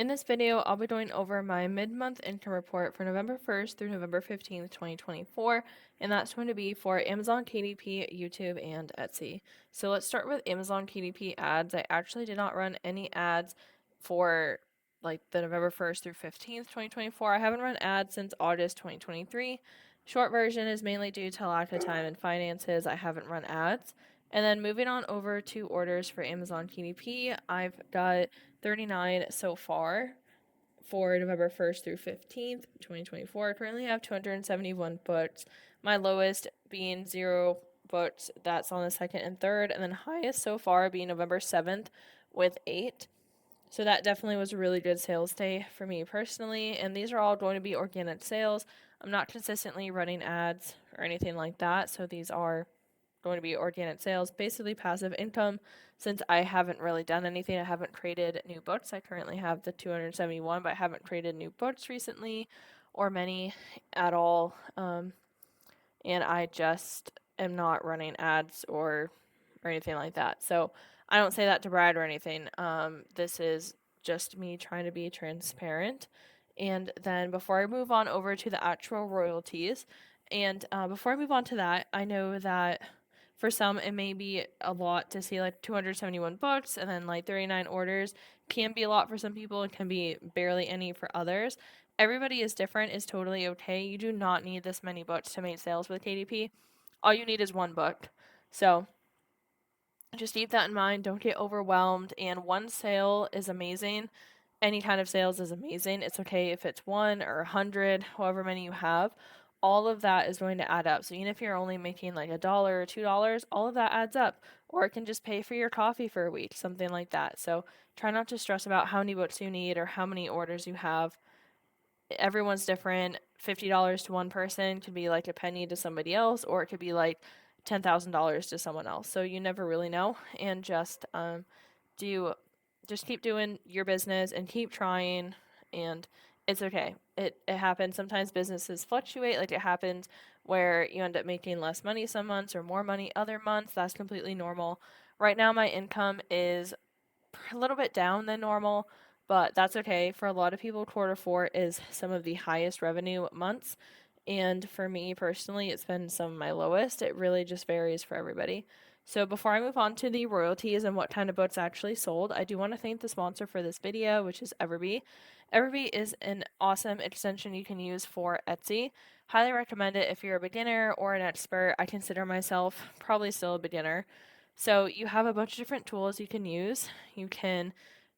In this video, I'll be going over my mid-month income report for November 1st through November 15th, 2024, and that's going to be for Amazon KDP, YouTube, and Etsy. So let's start with Amazon KDP ads. I actually did not run any ads for like the November 1st through 15th, 2024. I haven't run ads since August 2023. Short version is mainly due to lack of time and finances. I haven't run ads. And then moving on over to orders for Amazon KDP, I've got 39 so far for November 1st through 15th, 2024. I currently have 271 books, my lowest being 0 books. That's on the 2nd and 3rd, and then highest so far being November 7th with 8. So that definitely was a really good sales day for me personally, and these are all going to be organic sales. I'm not consistently running ads or anything like that, so these are going to be organic sales, basically passive income. Since I haven't really done anything, I haven't created new books. I currently have the 271, but I haven't created new books recently or many at all. And I just am not running ads or anything like that. So I don't say that to brag or anything. This is just me trying to be transparent. And then before I move on over to the actual royalties, and before I move on to that, I know that for some it may be a lot to see like 271 books and then like 39 orders can be a lot for some people. It can be barely any for others. Everybody is different, is totally okay. You do not need this many books to make sales with KDP. All you need is one book. So just keep that in mind. Don't get overwhelmed. And one sale is amazing. Any kind of sales is amazing. It's okay if it's 1 or 100, however many you have. All of that is going to add up. So even if you're only making like $1 or $2, all of that adds up. Or it can just pay for your coffee for a week, something like that. So try not to stress about how many books you need or how many orders you have. Everyone's different. $50 to one person could be like a penny to somebody else, or it could be like $10,000 to someone else. So you never really know. And do just keep doing your business and keep trying, and it's okay. It happens. Sometimes businesses fluctuate. Like it happens where you end up making less money some months or more money other months. That's completely normal. Right now my income is a little bit down than normal, but that's okay. For a lot of people, quarter four is some of the highest revenue months. And for me personally, it's been some of my lowest. It really just varies for everybody. So before I move on to the royalties and what kind of books actually sold, I do want to thank the sponsor for this video, which is EverBee. EverBee is an awesome extension you can use for Etsy. Highly recommend it if you're a beginner or an expert. I consider myself probably still a beginner. So you have a bunch of different tools you can use. You can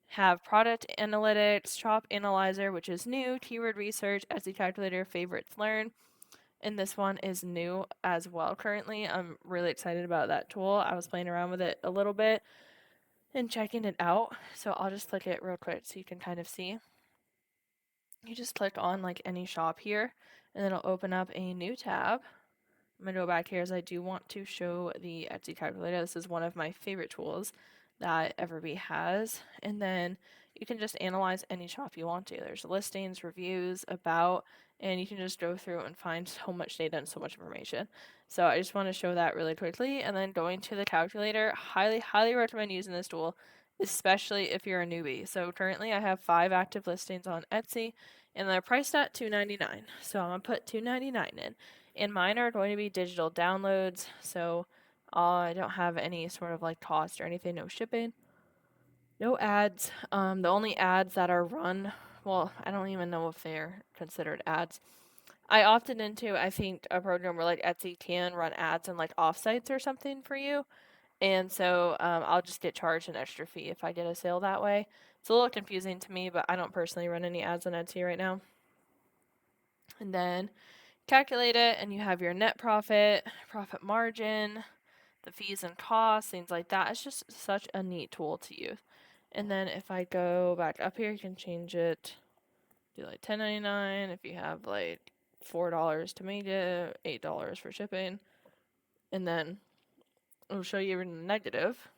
have product analytics, shop analyzer, which is new, keyword research, Etsy calculator, favorites learn. And this one is new as well currently. I'm really excited about that tool. I was playing around with it a little bit and checking it out. So I'll just click it real quick so you can kind of see. You just click on like any shop here and then it'll open up a new tab. I'm going to go back here as I do want to show the Etsy calculator. This is one of my favorite tools that EverBee has. And then you can just analyze any shop you want to. There's listings, reviews, about, and you can just go through and find so much data and so much information. So I just want to show that really quickly. And then going to the calculator, highly recommend using this tool, especially if you're a newbie. So currently I have 5 active listings on Etsy and they're priced at $2.99. So I'm going to put $2.99 in. And mine are going to be digital downloads, so I don't have any sort of like cost or anything, no shipping, no ads. The only ads that are run, well, I don't even know if they're considered ads. I opted into, I think, a program where like Etsy can run ads and like offsites or something for you. And so I'll just get charged an extra fee if I get a sale that way. It's a little confusing to me, but I don't personally run any ads on Etsy right now. And then calculate it, and you have your net profit, profit margin, the fees and costs, things like that. It's just such a neat tool to use. And then if I go back up here, you can change it, do like $10.99 if you have like $4 to make it, $8 for shipping, and then it'll show you even negative.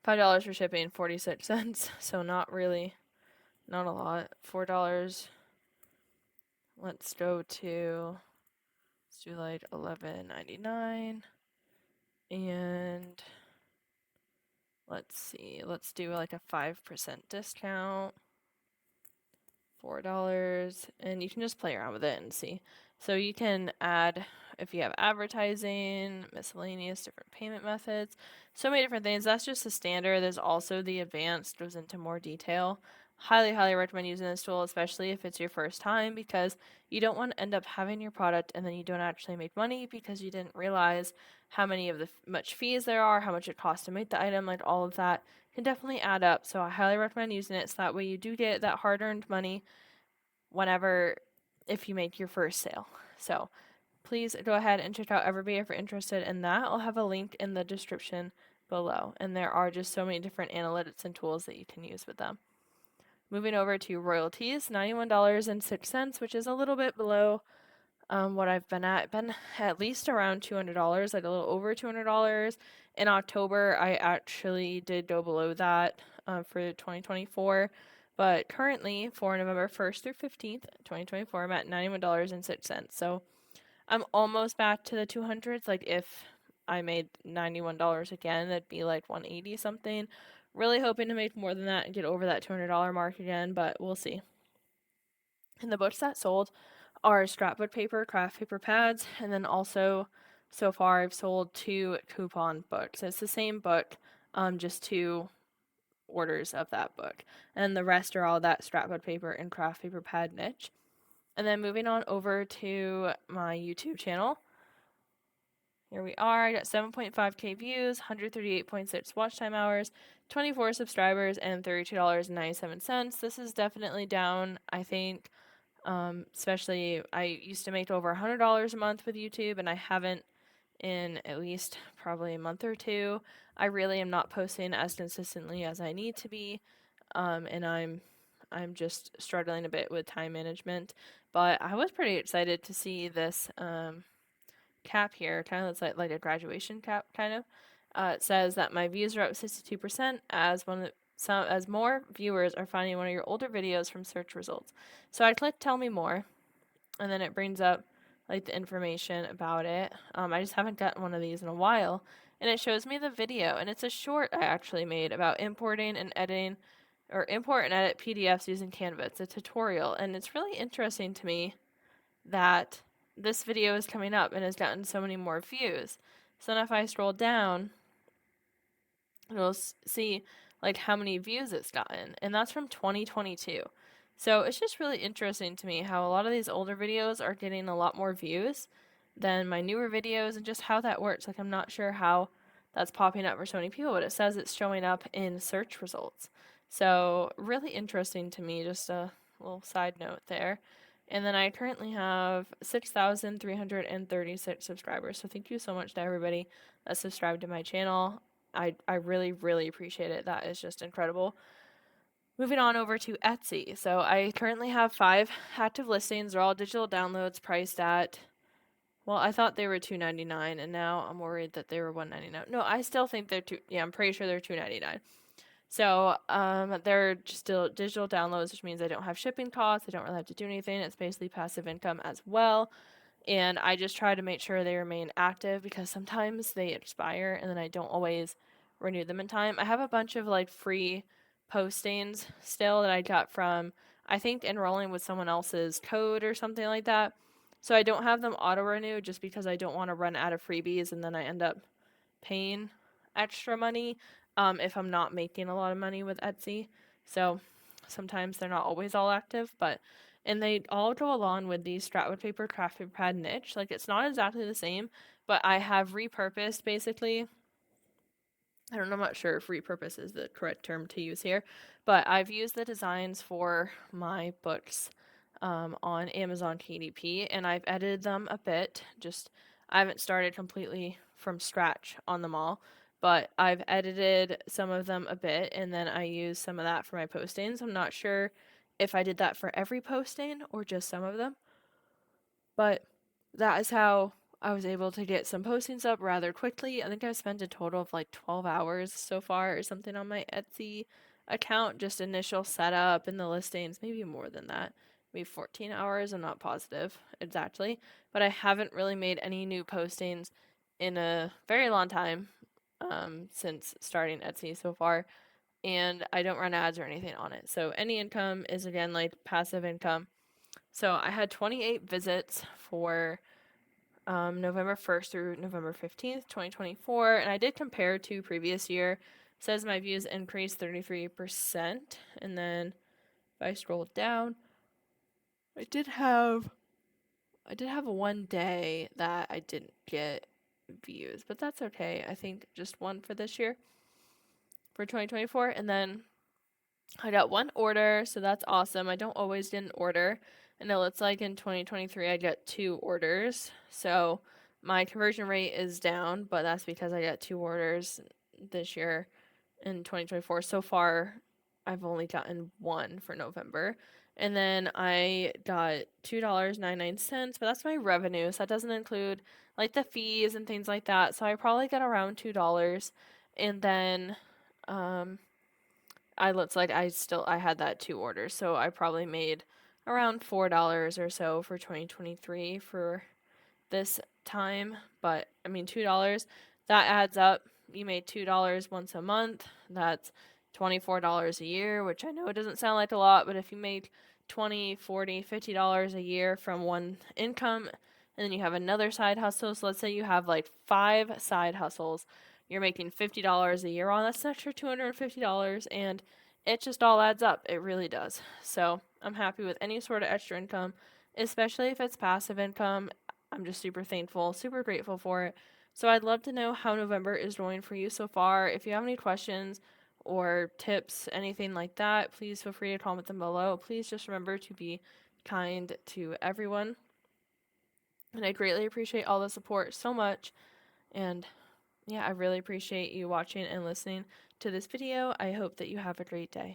$5 for shipping, 46 cents. So not a lot. $4. Let's go to, let's do like $11.99. And let's see, let's do like a 5% discount. $4, and you can just play around with it and see. So you can add, if you have advertising, miscellaneous, different payment methods, so many different things. That's just the standard. There's also the advanced, goes into more detail. Highly, highly recommend using this tool, especially if it's your first time, because you don't want to end up having your product and then you don't actually make money because you didn't realize how many of the much fees there are, how much it costs to make the item, like all of that can definitely add up. So I highly recommend using it so that way you do get that hard-earned money whenever, if you make your first sale. So please go ahead and check out EverBee if you're interested in that. I'll have a link in the description below, and there are just so many different analytics and tools that you can use with them. Moving over to royalties, $91.06, which is a little bit below what I've been at. Been at least around $200, like a little over $200. In October, I actually did go below that for 2024. But currently, for November 1st through 15th, 2024, I'm at $91.06. So I'm almost back to the 200s. Like if I made $91 again, that'd be like 180 something. Really hoping to make more than that and get over that $200 mark again, but we'll see. And the books that sold are scrapbook paper, craft paper pads, and then also so far I've sold 2 coupon books. It's the same book, just 2 orders of that book. And the rest are all that scrapbook paper and craft paper pad niche. And then moving on over to my YouTube channel. Here we are. I got 7.5k views, 138.6 watch time hours, 24 subscribers, and $32.97. This is definitely down, I think. Especially, I used to make over $100 a month with YouTube, and I haven't in at least probably a month or two. I really am not posting as consistently as I need to be, and I'm just struggling a bit with time management. But I was pretty excited to see this cap here, kind of looks like a graduation cap, kind of. It says that my views are up 62% as more viewers are finding one of your older videos from search results. So I click tell me more, and then it brings up like the information about it. I just haven't gotten one of these in a while, and it shows me the video, and it's a short I actually made about importing and editing, or import and edit PDFs using Canva. It's a tutorial, and it's really interesting to me that this video is coming up and has gotten so many more views. So then if I scroll down, you'll see like how many views it's gotten, and that's from 2022. So it's just really interesting to me how a lot of these older videos are getting a lot more views than my newer videos, and just how that works. Like I'm not sure how that's popping up for so many people, but it says it's showing up in search results. So really interesting to me, just a little side note there. And then I currently have 6,336 subscribers. So thank you so much to everybody that subscribed to my channel. I really, really appreciate it. That is just incredible. Moving on over to Etsy. So I currently have 5 active listings. They're all digital downloads priced at, well, I thought they were $2.99, and now I'm worried that they were $1.99. No, I still think they're I'm pretty sure they're $2.99. So they're just still digital downloads, which means I don't have shipping costs. I don't really have to do anything. It's basically passive income as well. And I just try to make sure they remain active because sometimes they expire and then I don't always renew them in time. I have a bunch of like free postings still that I got from, I think, enrolling with someone else's code or something like that. So I don't have them auto renew just because I don't want to run out of freebies and then I end up paying extra money if I'm not making a lot of money with Etsy. So sometimes they're not always all active, and they all go along with the scrapbook paper craft paper pad niche. Like it's not exactly the same, but I have repurposed basically. I'm not sure if repurpose is the correct term to use here, but I've used the designs for my books on Amazon KDP, and I've edited them a bit. Just I haven't started completely from scratch on them all, but I've edited some of them a bit, and then I use some of that for my postings. I'm not sure if I did that for every posting or just some of them, but that is how I was able to get some postings up rather quickly. I think I've spent a total of like 12 hours so far or something on my Etsy account, just initial setup and the listings, maybe more than that, maybe 14 hours. I'm not positive exactly, but I haven't really made any new postings in a very long time. since starting Etsy so far, and I don't run ads or anything on it. So any income is, again, like passive income. So I had 28 visits for November 1st through November 15th, 2024, and I did compare to previous year. It says my views increased 33%, and then if I scroll down, I did have one day that I didn't get views, but that's okay. I think just one for this year, for 2024, and then I got one order, so that's awesome. I don't always get an order. I know it's like in 2023 I got 2 orders. So my conversion rate is down, but that's because I got 2 orders this year in 2024. So far, I've only gotten 1 for November. And then I got $2.99, but that's my revenue. So that doesn't include like the fees and things like that. So I probably got around $2. And then I had that 2 orders, so I probably made around $4 or so for 2023 for this time. But I mean, $2, that adds up. You made $2 once a month. That's $24 a year, which I know it doesn't sound like a lot, but if you make $20, $40, $50 a year from one income, and then you have another side hustle, so let's say you have like 5 side hustles, you're making $50 a year on, that's an extra $250, and it just all adds up. It really does. So I'm happy with any sort of extra income, especially if it's passive income. I'm just super thankful, super grateful for it. So I'd love to know how November is going for you so far. If you have any questions or tips, anything like that, please feel free to comment them below. Please just remember to be kind to everyone. And I greatly appreciate all the support so much. And yeah, I really appreciate you watching and listening to this video. I hope that you have a great day.